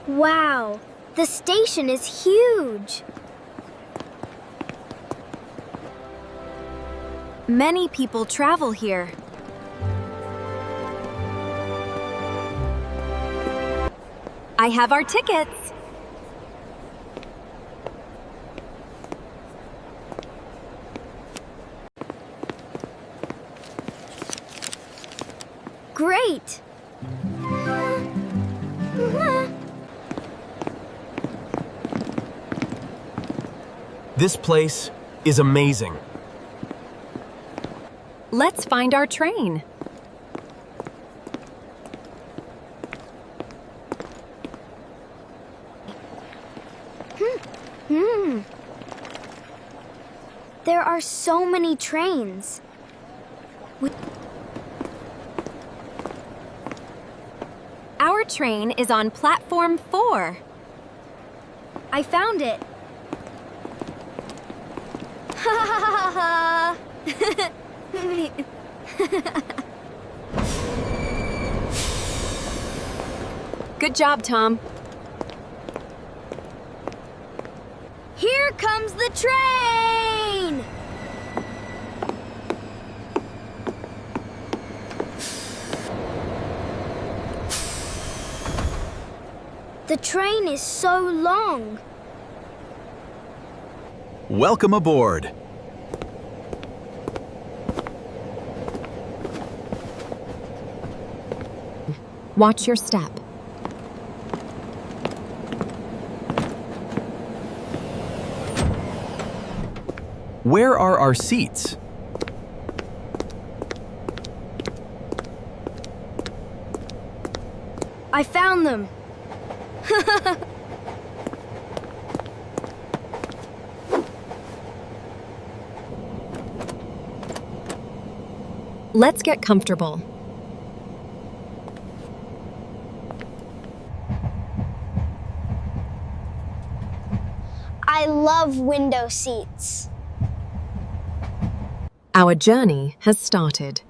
Wow, the station is huge. Many people travel here. I have our tickets. Great. This place is amazing. Let's find our train. There are so many trains. Our train is on platform 4. I found it. Ha ha ha ha! Good job, Tom. Here comes the train! The train is so long. Welcome aboard. Watch your step. Where are our seats? I found them. Let's get comfortable. I love window seats. Our journey has started.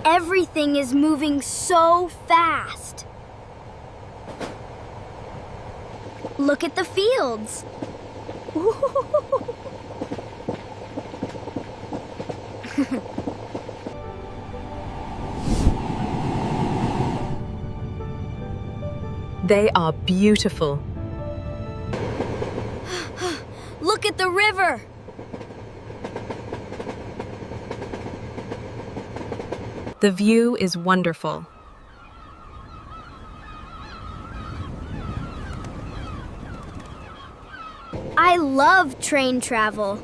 Everything is moving so fast. Look at the fields. They are beautiful. Look at the river. The view is wonderful. I love train travel.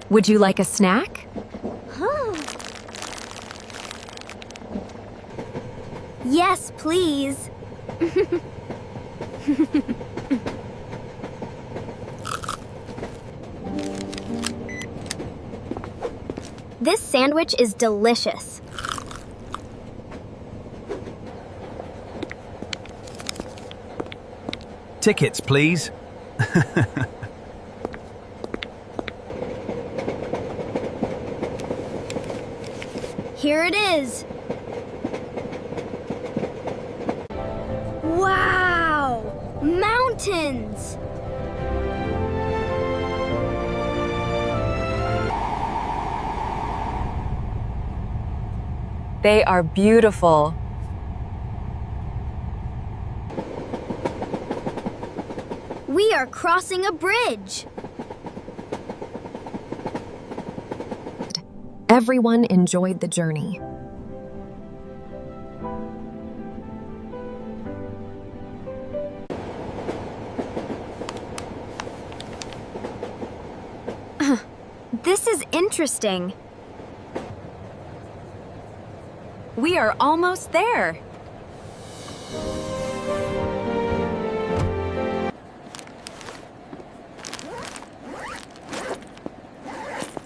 Would you like a snack? Yes, please. This sandwich is delicious. Tickets, please. Here it is. Wow! Mountains! They are beautiful. We are crossing a bridge. Everyone enjoyed the journey. This is interesting. We are almost there.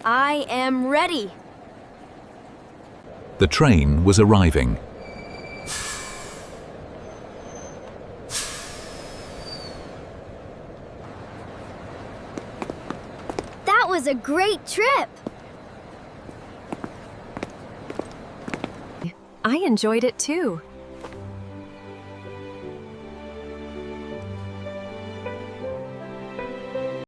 I am ready. The train was arriving. That was a great trip. I enjoyed it too.